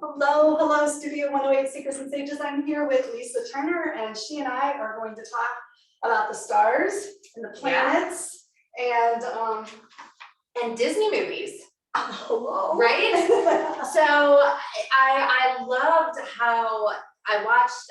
Hello, Studio 108 Seekers and Sages. I'm here with Lisa Turner, and she and I are going to talk about the stars and the planets and Disney movies. Hello. Right? So I loved how I watched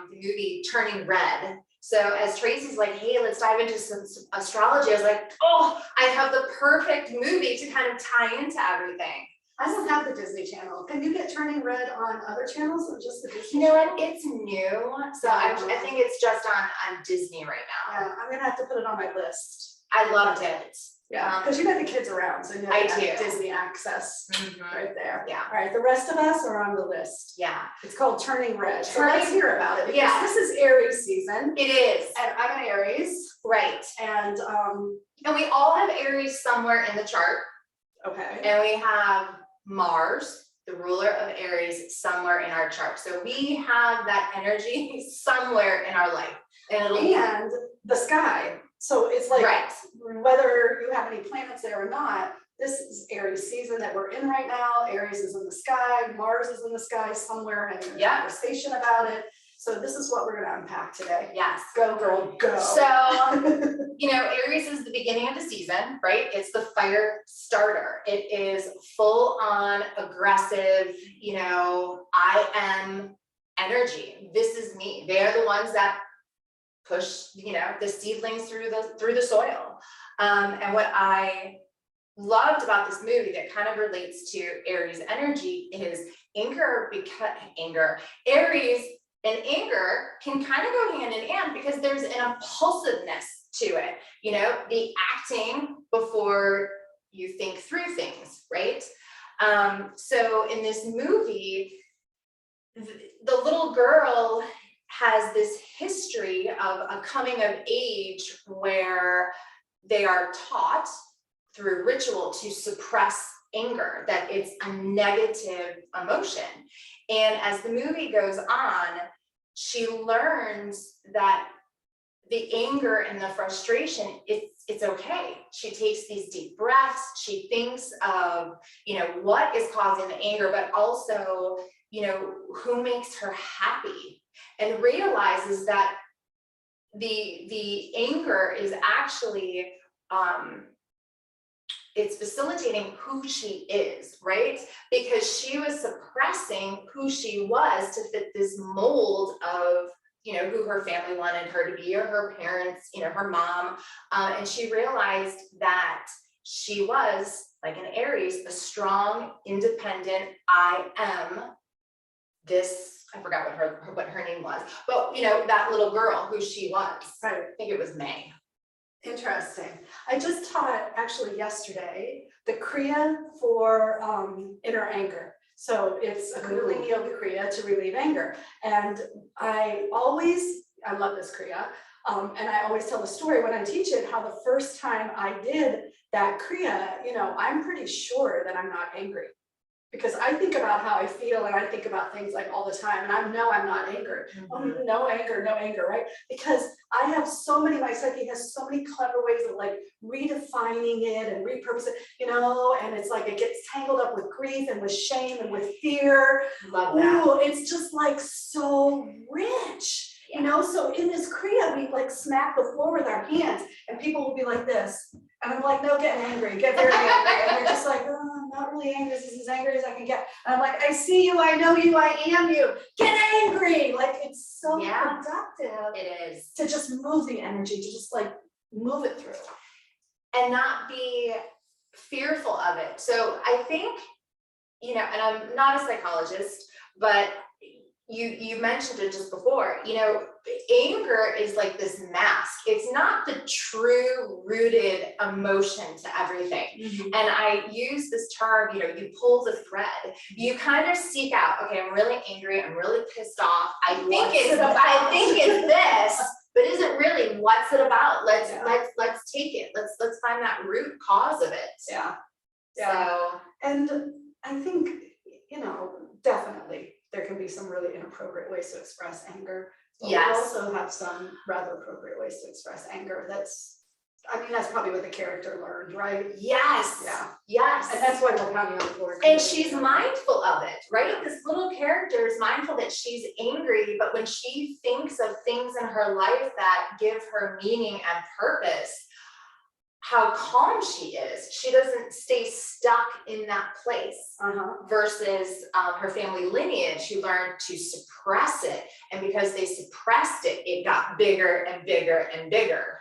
the movie Turning Red. So as Tracy's like, hey, let's dive into some astrology, I was like, oh, I have the perfect movie to kind of tie into everything. I don't have the Disney Channel. Can you get Turning Red on other channels or just the Disney? You know what? It's new, so I think it's just on Disney right now. Yeah, I'm gonna have to put it on my list. I loved it. Yeah, because you got the kids around, so you have Disney access right there. Yeah. All right, the rest of us are on the list. Yeah. It's called Turning Red. So let's hear about it. Because this is Aries season. It is. And I'm an Aries. Right. And we all have Aries somewhere in the chart. Okay. And we have Mars, the ruler of Aries, somewhere in our chart. So we have that energy somewhere in our life. And the sky. So it's like, whether you have any planets there or not, this is Aries season that we're in right now. Aries is in the sky, Mars is in the sky somewhere, having a conversation about it. So this is what we're going to unpack today. Yes. Go, girl, go. So, Aries is the beginning of the season, right? It's the fire starter. It is full on aggressive, I am energy. This is me. They are the ones that push, the seedlings through the soil. And what I loved about this movie that kind of relates to Aries energy is Aries and anger can kind of go hand in hand because there's an impulsiveness to it, the acting before you think through things, right? So in this movie, the little girl has this history of a coming of age where they are taught through ritual to suppress anger, that it's a negative emotion. And as the movie goes on, she learns that the anger and the frustration, it's okay. She takes these deep breaths. She thinks of, what is causing the anger, but also, who makes her happy, and realizes that the anger is actually, it's facilitating who she is, right? Because she was suppressing who she was to fit this mold of, who her family wanted her to be, or her parents, her mom. And she realized that she was, like an Aries, a strong, independent, I am this, I forgot what her name was, but that little girl who she was. Right. I think it was May. Interesting. I just taught actually yesterday the Kriya for inner anger. So it's a Kundalini Yoga Kriya to relieve anger. And I love this Kriya. And I always tell the story when I teach it, how the first time I did that Kriya, I'm pretty sure that I'm not angry. Because I think about how I feel and I think about things like all the time, and I know I'm not angry. No anger, right? Because I have my psyche has so many clever ways of like redefining it and repurpose it, and it's like it gets tangled up with grief and with shame and with fear. Love that. Ooh, it's just like so rich, So in this Kriya, we like smack the floor with our hands and people will be like this. And I'm like, no, get angry, get very angry. And they're just like, oh, I'm not really angry. This is as angry as I can get. And I'm like, I see you, I know you, I am you. Get angry. Like, it's so productive. It is. To just move the energy, to just like move it through. And not be fearful of it. So I think, and I'm not a psychologist, but you mentioned it just before, anger is like this mask. It's not the true rooted emotion to everything. And I use this term, you pull the thread, you kind of seek out, okay, I'm really angry, I'm really pissed off. I think it's this, but is it really, what's it about? Let's take it. Let's find that root cause of it. Yeah. So, and I think, definitely there can be some really inappropriate ways to express anger. But we also have some rather appropriate ways to express anger that's I mean, that's probably what the character learned, right? Yes. Yeah. Yes. And that's why we're counting on the board. And she's mindful of it, right? This little character is mindful that she's angry, but when she thinks of things in her life that give her meaning and purpose, how calm she is. She doesn't stay stuck in that place. Versus her family lineage, who learned to suppress it. And because they suppressed it, it got bigger and bigger and bigger.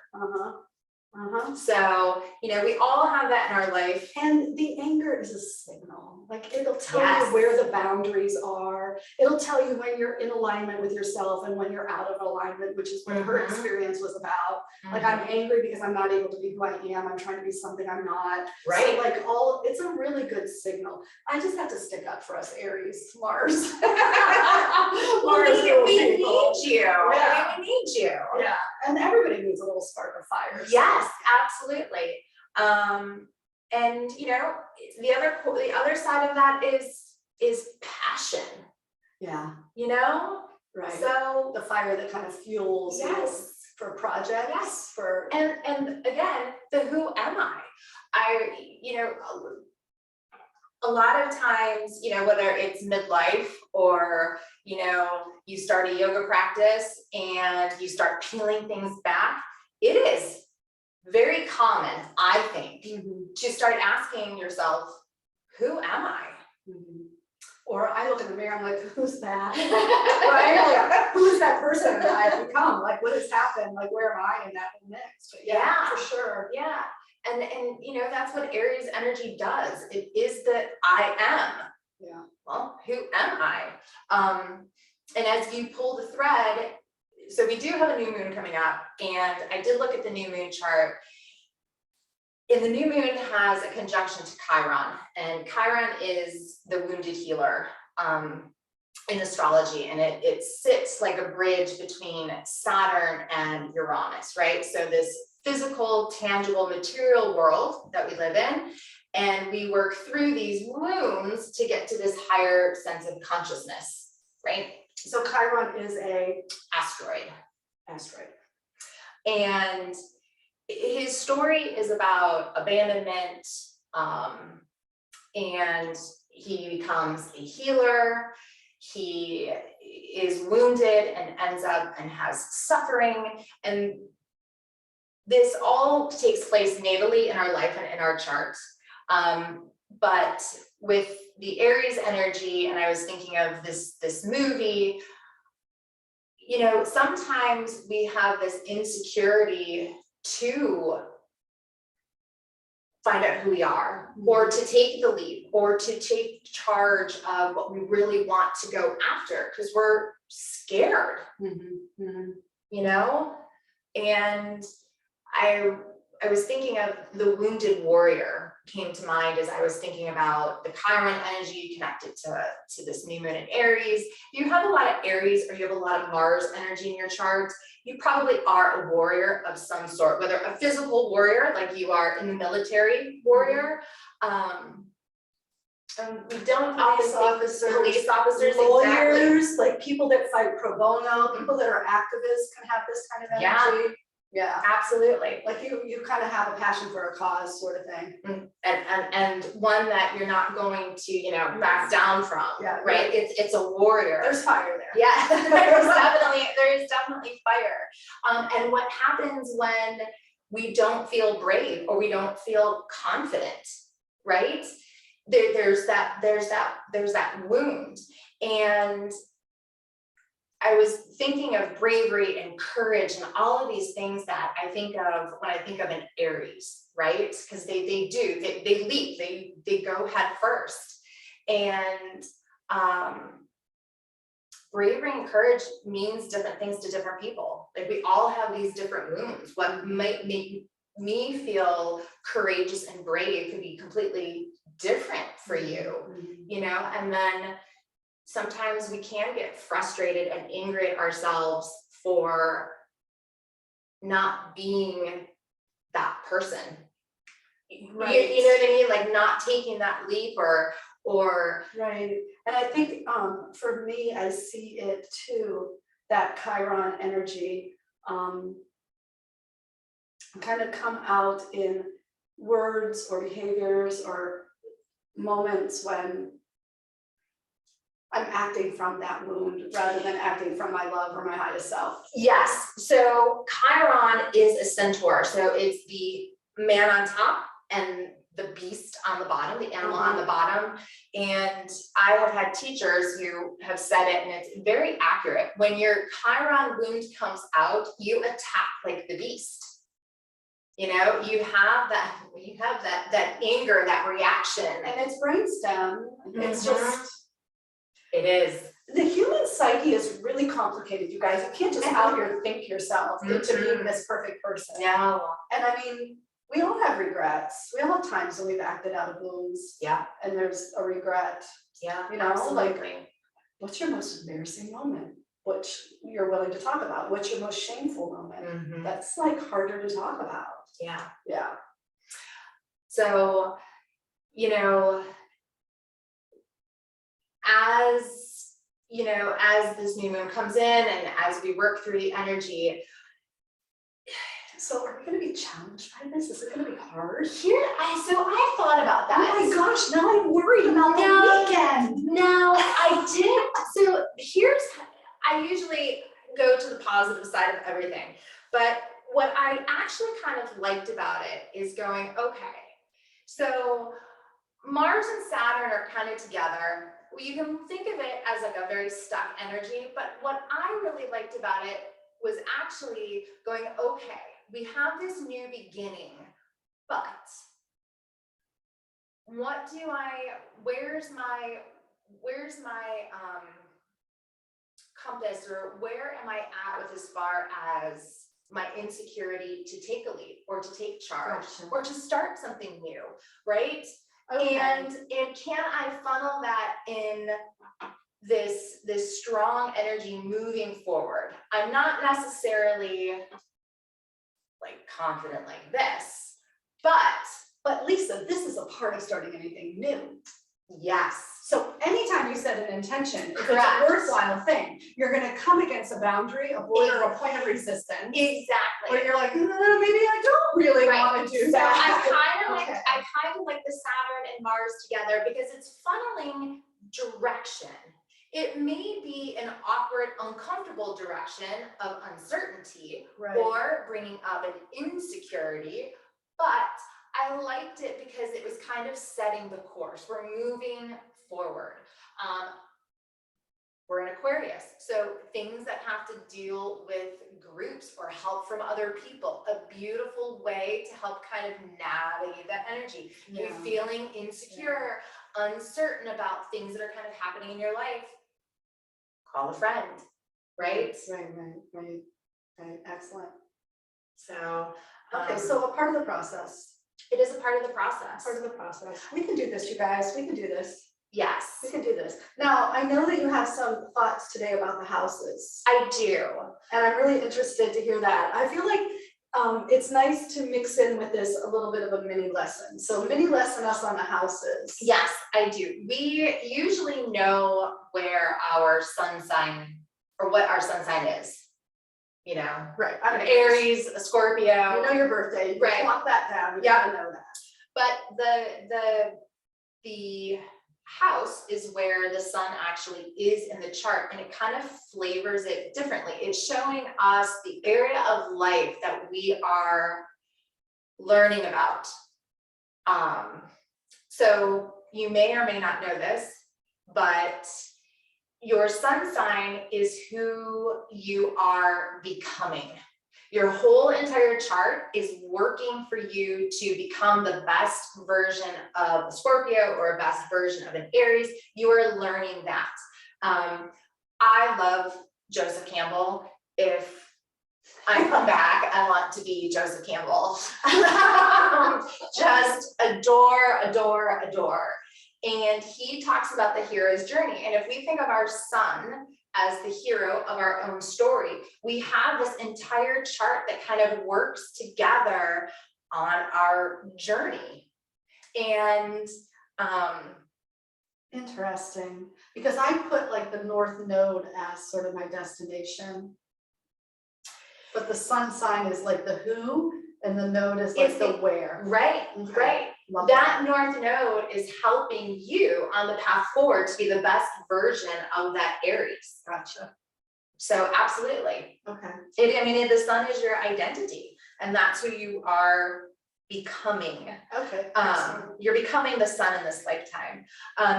So, you know, we all have that in our life. And the anger is a signal. Like, it'll tell Yes. you where the boundaries are. It'll tell you when you're in alignment with yourself and when you're out of alignment, which is what her experience was about. Like, I'm angry because I'm not able to be who I am. I'm trying to be something I'm not. Right. So, like, it's a really good signal. I just have to stick up for us Aries, Mars. Well, we need you. Yeah. We need you. Yeah, and everybody needs a little spark of fire. So. Yes, absolutely. And you know, the other side of that is passion. Yeah. You know? Right. So the fire that kind of fuels you for projects. Yes. For and again, the who am I? You know, a lot of times, you know, whether it's midlife or, you know, you start a yoga practice and you start peeling things back, it is very common, I think, to start asking yourself, who am I? Or I look in the mirror, I'm like, who's that? Right? Like, who's that person that I've become? Like, what has happened? Like, where am I in that mix? But yeah, for sure. Yeah. And you know, that's what Aries energy does. It is that I am. Yeah. Well, who am I? And as you pull the thread, so we do have a new moon coming up, and I did look at the new moon chart. And the new moon has a conjunction to Chiron, and Chiron is the wounded healer in astrology, and it sits like a bridge between Saturn and Uranus, right? So this physical, tangible, material world that we live in, and we work through these wounds to get to this higher sense of consciousness, right? So Chiron is a asteroid. And his story is about abandonment, and he becomes a healer. He is wounded and ends up and has suffering. And this all takes place natally in our life and in our charts. But with the Aries energy, and I was thinking of this movie, you know, sometimes we have this insecurity to find out who we are, or to take the leap, or to take charge of what we really want to go after, because we're scared, you know? And I was thinking of the wounded warrior came to mind as I was thinking about the Chiron energy connected to this new moon in Aries. If you have a lot of Aries or you have a lot of Mars energy in your charts, you probably are a warrior of some sort, whether a physical warrior like you are in the military warrior. We don't often think police officers, lawyers, like people that fight pro bono, people that are activists can have this kind of energy. Yeah, absolutely. Like you kind of have a passion for a cause, sort of thing. And one that you're not going to, you know, back down from. Yeah, right. It's a warrior. There's fire there. Yeah, there is definitely fire. And what happens when we don't feel brave or we don't feel confident, right? There's that wound. And I was thinking of bravery and courage and all of these things that I think of when I think of an Aries, right? Because they leap, they go head first. And bravery and courage means different things to different people. Like, we all have these different wounds. What might make me feel courageous and brave could be completely different for you, you know? And then sometimes we can get frustrated and angry at ourselves for not being that person. Right. You know what I mean? Like, not taking that leap or right. And I think for me, I see it too, that Chiron energy. kind of come out in words or behaviors or moments when I'm acting from that wound rather than acting from my love or my highest self. Yes, so Chiron is a centaur, so it's the man on top and the beast on the bottom, the animal on the bottom. And I have had teachers who have said it, and it's very accurate. When your Chiron wound comes out, you attack like the beast. You know, you have that anger, that reaction. And it's brainstem. It's just, it is. the human psyche is really complicated, you guys. You can't just out here think yourself into being this perfect person. Yeah. And I mean, we all have regrets. We all have times when we've acted out of wounds. Yeah. And there's a regret. Yeah. You know, absolutely. like, what's your most embarrassing moment? Which you're willing to talk about? What's your most shameful moment? That's like harder to talk about. Yeah. Yeah. So, you know, as this new moon comes in and as we work through the energy. So are we going to be challenged by this? Is it going to be hard? I thought about that. Oh my gosh, now I'm worried about the weekend. No, I did. So I usually go to the positive side of everything. But what I actually kind of liked about it is going, okay, so Mars and Saturn are kind of together. You can think of it as like a very stuck energy, but what I really liked about it was actually going, okay, we have this new beginning, but where's my compass, or where am I at with as far as my insecurity to take a lead or to take charge or to start something new, right? Okay. And can I funnel that in this strong energy moving forward? I'm not necessarily like confident like this, but Lisa, this is a part of starting anything new. Yes. So anytime you set an intention, if it's a worthwhile thing, you're going to come against a boundary, a border, a point of resistance. Exactly. Where you're like, maybe I don't really want to do that. So I kind of like the Saturn and Mars together because it's funneling direction. It may be an awkward, uncomfortable direction of uncertainty or bringing up an insecurity, but I liked it because it was kind of setting the course. We're moving forward. We're in Aquarius, so things that have to deal with groups or help from other people, a beautiful way to help kind of navigate that energy. Yeah. You're feeling insecure, uncertain about things that are kind of happening in your life. Call a friend, right? Right. Excellent. So, okay, so a part of the process. It is a part of the process. Part of the process. We can do this, you guys. We can do this. Yes. We can do this. Now, I know that you have some thoughts today about the houses. I do. And I'm really interested to hear that. I feel like it's nice to mix in with this a little bit of a mini lesson. So mini lesson us on the houses. Yes, I do. We usually know where our sun sign or what our sun sign is. You know, right? I'm an Aries, a Scorpio. You know your birthday. You right? Lock that down. You gotta know that. But the house is where the sun actually is in the chart, and it kind of flavors it differently. It's showing us the area of life that we are learning about. So you may or may not know this, but your sun sign is who you are becoming. Your whole entire chart is working for you to become the best version of a Scorpio or a best version of an Aries. You are learning that. I love Joseph Campbell. If I come back, I want to be Joseph Campbell. Just adore. And he talks about the hero's journey. And if we think of our sun as the hero of our own story, we have this entire chart that kind of works together on our journey. And interesting, because I put like the North Node as sort of my destination, but the sun sign is like the who And the node is like It's the where. right, Okay. right. Love That north node is helping you on the path forward to be the best version of that Aries. Gotcha. So absolutely. Okay. I mean, the sun is your identity, and that's who you are becoming. Okay. You're becoming the sun in this lifetime.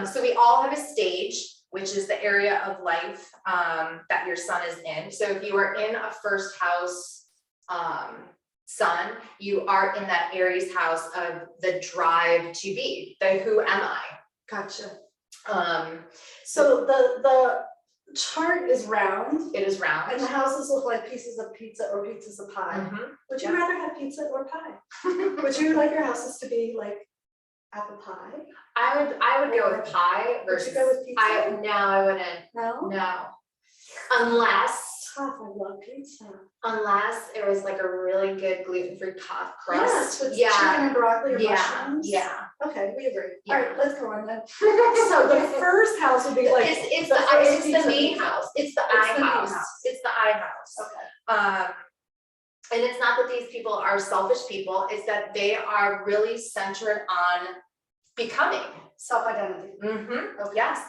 So we all have a stage, which is the area of life that your sun is in. So if you are in a first house sun, you are in that Aries house of the drive to be, the who am I. Gotcha. So So the chart is round it is round. and the houses look like pieces of pizza or pizzas of pie. Mhm. Would you rather have pizza or pie? Would you like your houses to be like apple pie? I would go with pie Would versus you go with pizza? no, I wouldn't. No? No. Unless Tough, I love pizza. it was like a really good gluten-free puff Yes, crust. with chicken and broccoli or Yeah, mushrooms. yeah. Okay, we agree. Yeah. All right, let's go on then. So the first house would be like. It's first the pizza main pizza. house. It's the It's I the main house. house. It's the I house. Okay. And it's not that these people are selfish people, it's that they are really centered on becoming. Self-identity. Okay. Yes.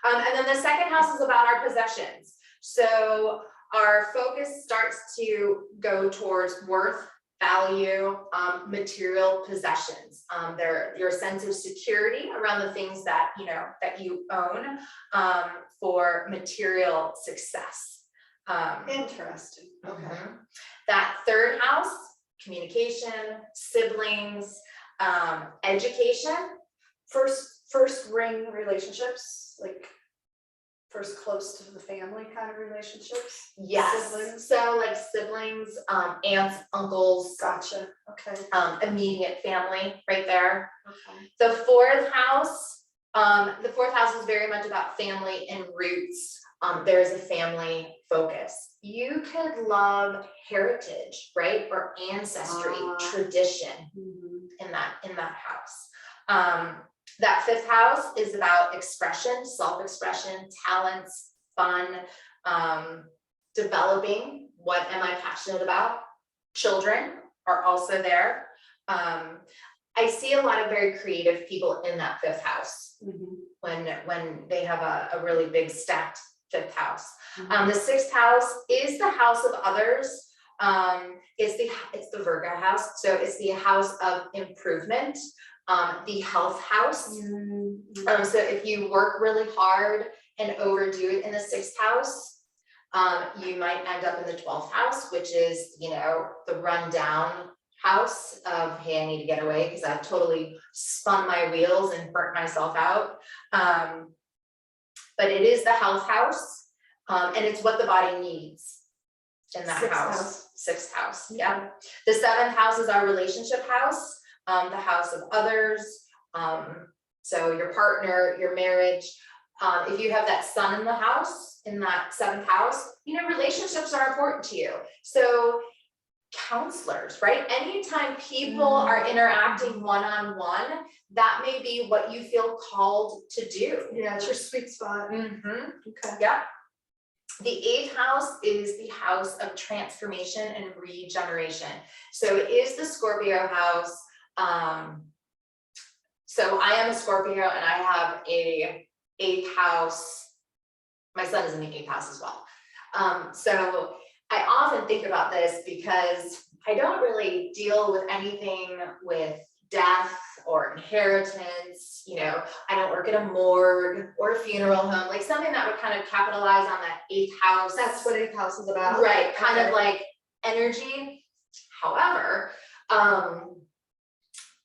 And then the second house is about our possessions. So our focus starts to go towards worth, value, material possessions. Your sense of security around the things that you own for material success. Interesting. Okay. That third house, communication, siblings, education. First ring relationships, like first close to the family kind of relationships. Yes. Siblings. So like siblings, aunts, uncles, Gotcha. Okay. immediate family right there. Okay. The fourth house is very much about family and roots. There is a family focus. You could love heritage, right? Or ancestry, tradition in that house. That fifth house is about expression, self-expression, talents, fun, developing. What am I passionate about? Children are also there. I see a lot of very creative people in that fifth house when they have a really big stacked fifth house. The sixth house is the house of others. It's the Virgo house, so it's the house of improvement. The health house. So if you work really hard and overdo it in the sixth house, you might end up in the 12th house, which is, the rundown house of, hey, I need to get away because I've totally spun my wheels and burnt myself out. But it is the health house, and it's what the body needs in that house. Sixth house. Yeah. The seventh house is our relationship house. The house of others, so your partner, your marriage. If you have that sun in the house, in that seventh house, relationships are important to you. So counselors, right? Anytime people are interacting one-on-one, that may be what you feel called to do. Yeah, it's your sweet spot. Okay. Yeah. The eighth house is the house of transformation and regeneration. So it is the Scorpio house. So I am a Scorpio and I have a 8th house. My son is in the 8th house as well. So I often think about this because I don't really deal with anything with death or inheritance. I don't work at a morgue or a funeral home, like something that would kind of capitalize on that 8th house. That's what 8th house is about. Right, kind of like energy. However,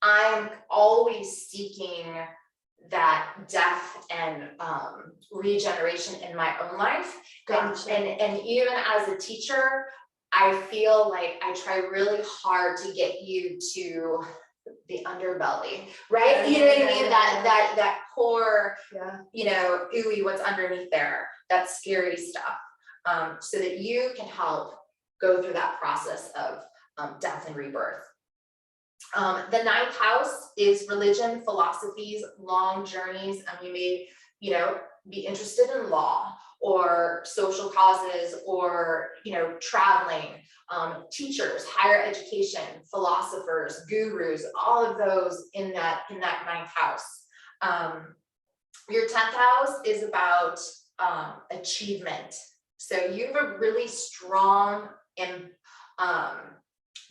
I'm always seeking that death and regeneration in my own life. Gotcha. And even as a teacher, I feel like I try really hard to get you to the underbelly, right? You know what I mean? That core, ooey, what's underneath there, that scary stuff, so that you can help go through that process of death and rebirth. The 9th house is religion, philosophies, long journeys, and we may you know, be interested in law or social causes or, you know, traveling, teachers, higher education, philosophers, gurus, all of those in that ninth house. Your 10th house is about achievement. So you have a really strong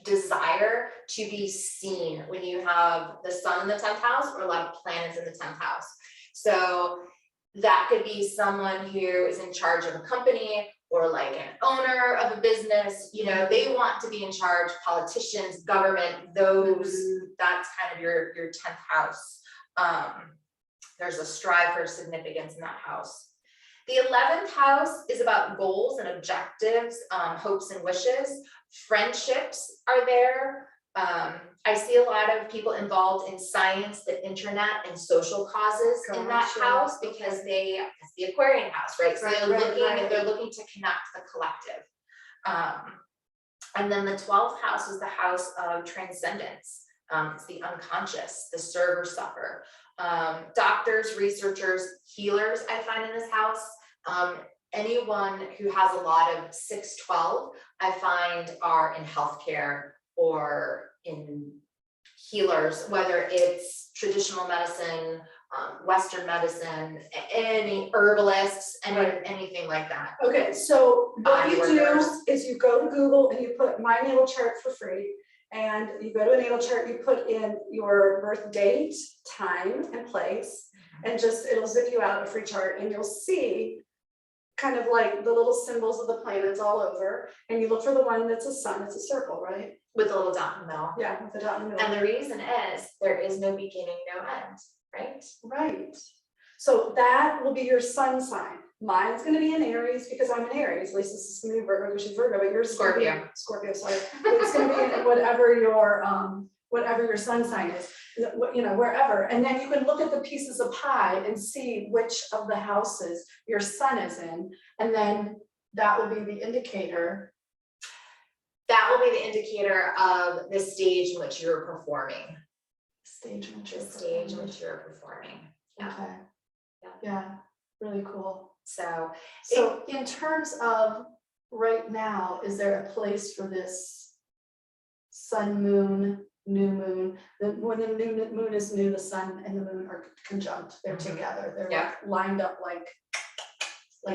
desire to be seen when you have the sun in the 10th house or a lot of planets in the 10th house. So that could be someone who is in charge of a company or like an owner of a business, you know, they want to be in charge, politicians, government, those, that's kind of your 10th house. There's a strive for significance in that house. The 11th house is about goals and objectives, hopes and wishes. Friendships are there. I see a lot of people involved in science, the internet, and social causes in that house because it's the Aquarian house, right? So they're looking to connect the collective. And then the 12th house is the house of transcendence. It's the unconscious, the serve or suffer. Doctors, researchers, healers, I find in this house. Anyone who has a lot of 6-12, I find are in healthcare or in healers, whether it's traditional medicine, Western medicine, any herbalists, anything like that. Okay, so what you do is you go to Google and you put my natal chart for free, and you go to a natal chart, you put in your birth date, time, and place, and just it'll zip you out a free chart, and you'll see kind of like the little symbols of the planets all over, and you look for the one that's a sun, it's a circle, right? With a little dot in the middle. Yeah, with the dot in the middle. And the reason is there is no beginning, no end, right? Right. So that will be your sun sign. Mine's going to be in Aries because I'm in Aries. At least this is going to be Virgo, which is Virgo, but yours is Scorpio. Scorpio, sorry. It's going to be in whatever your sun sign is, you know, wherever. And then you can look at the pieces of pie and see which of the houses your sun is in, and then that will be the indicator. That will be the indicator of the stage in which you're performing. Stage in which you're performing. Yeah. Okay. Yeah. Really cool. So in terms of right now, is there a place for this sun, moon, new moon? When the new moon is new, the sun and the moon are conjunct. They're together. They're like lined up like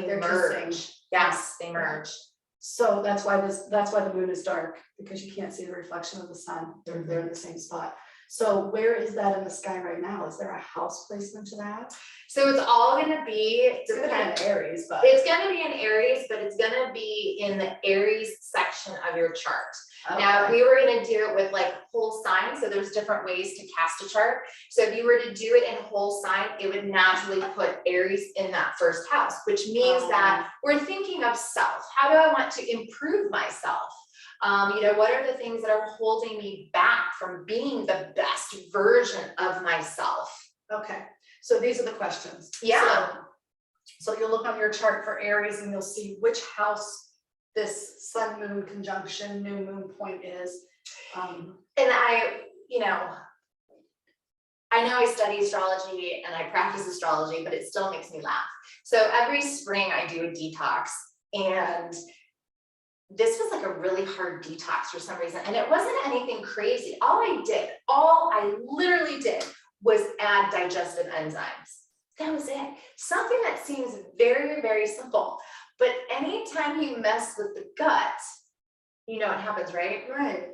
they're merge. kissing. Yes, they merge. So that's why the moon is dark, because you can't see the reflection of the sun. They're in the same spot. So where is that in the sky right now? Is there a house placement to that? So it's all going to be, It's going to be in Aries, but it's going to be in Aries, but it's going to be in the Aries section of your chart. Okay. Now, we were going to do it with like whole sign. So there's different ways to cast a chart. So if you were to do it in whole sign, it would naturally put Aries in that first house, which means that we're thinking of self. How do I want to improve myself? You know, what are the things that are holding me back from being the best version of myself? Okay, so these are the questions. Yeah. So you'll look on your chart for Aries and you'll see which house this sun moon conjunction new moon point is. And I know I study astrology and I practice astrology, but it still makes me laugh. So every spring I do a detox, and this was like a really hard detox for some reason. And it wasn't anything crazy. All I literally did was add digestive enzymes. That was it. Something that seems very, very simple. But anytime you mess with the gut, you know what happens, right? Right.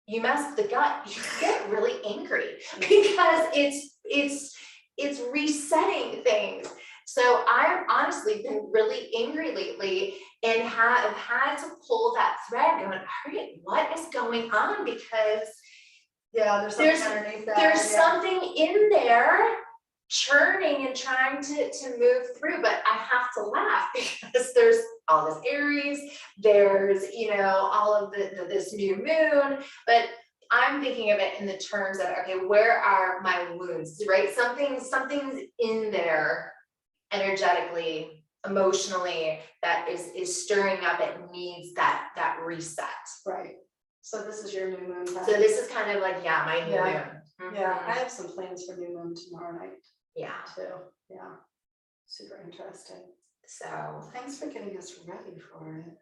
You mess with the gut, you get really angry because it's resetting things. So I've honestly been really angry lately and have had to pull that thread going, all right, what is going on? Because there's something underneath that. There's something in there churning and trying to move through, but I have to laugh because there's all this Aries, there's, all of this new moon, but I'm thinking of it in the terms of, okay, where are my wounds, right? Something's in there energetically, emotionally, that is stirring up. It needs that reset. Right. So this is your new moon. So this is kind of like, my new moon. Yeah, I have some plans for new moon tomorrow night. Yeah. Too. Yeah. Super interesting. So Thanks for getting us ready for it.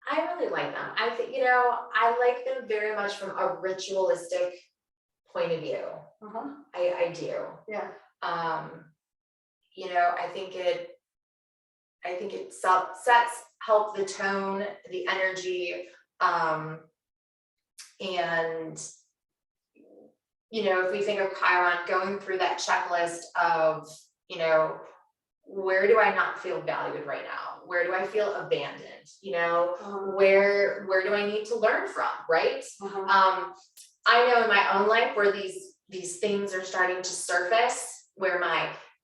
I really like them. I think, you know, I like them very much from a ritualistic point of view. Uh-huh. I do. Yeah. You know, I think it sets, help the tone, the energy, and you know, if we think of Chiron, going through that checklist of, you know, where do I not feel valued right now? Where do I feel abandoned? You know, where do I need to learn from, right? I know in my own life where these things are starting to surface, where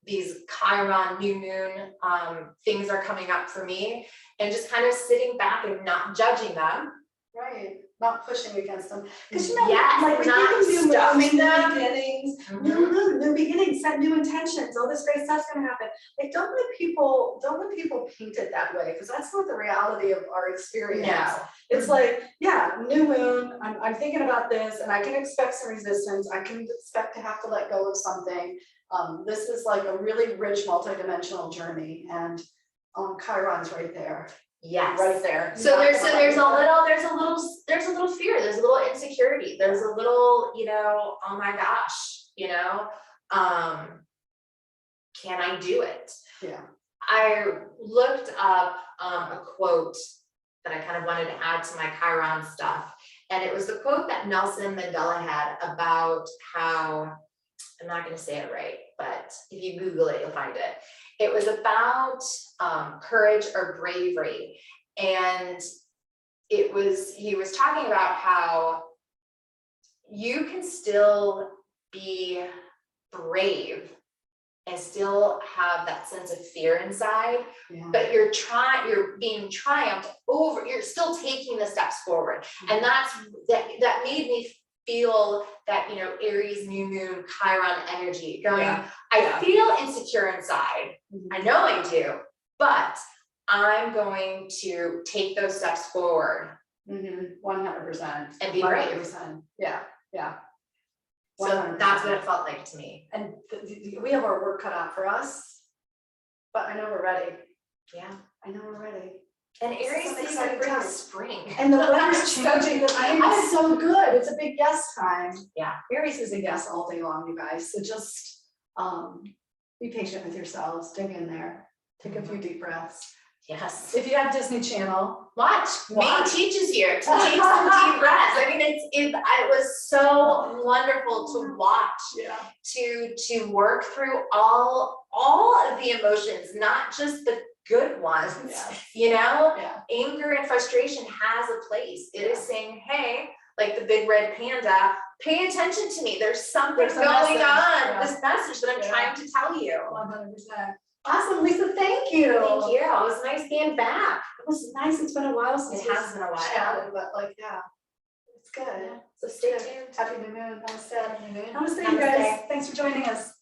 these Chiron new moon things are coming up for me, and just kind of sitting back and not judging them. Right. Not pushing against them. Because you know, yes, like not stuffing them. New beginnings, set new intentions, all this great stuff's gonna happen. Like don't let people paint it that way, because that's not the reality of our experience. No. It's like, yeah, new moon, I'm thinking about this, and I can expect some resistance, I can expect to have to let go of something. This is like a really rich multidimensional journey, and Chiron's right there. Yes. Right there. So there's a little fear, there's a little insecurity, there's a little, you know, oh my gosh, you know, can I do it? Yeah. I looked up a quote that I kind of wanted to add to my Chiron stuff, and it was the quote that Nelson Mandela had about how, I'm not going to say it right, but if you Google it, you'll find it. It was about courage or bravery. And he was talking about how you can still be brave and still have that sense of fear inside, but you're being triumphed over, you're still taking the steps forward. And that made me feel that, you know, Aries new moon Chiron energy going, I feel insecure inside. I know I do, but I'm going to take those steps forward. 100%. And be brave. 100%. Yeah. 100%. So that's what it felt like to me. And we have our work cut out for us, but I know we're ready. Yeah. I know we're ready. And Aries season brings spring. And the weather's changing. I think it's so good. It's a big guest time. Yeah. Aries is a guest all day long, you guys. So just be patient with yourselves. Dig in there. Take a few deep breaths. Yes. If you have Disney Channel, watch. Me teaches you to take some deep breaths. I mean, it was so wonderful to watch. To work through all of the emotions, not just the good ones. You know, anger and frustration has a place. It is saying, hey, like the big red panda, pay attention to me. There's something going on. This message that I'm trying to tell you. 100%. Awesome, Lisa, thank you. Thank you. It was nice being back. It was nice. It's been a while since it has been a while. Chatted, but like, it's good. So stay tuned. Happy New Moon. Namaste. Happy New Moon. Namaste, you guys. Thanks for joining us.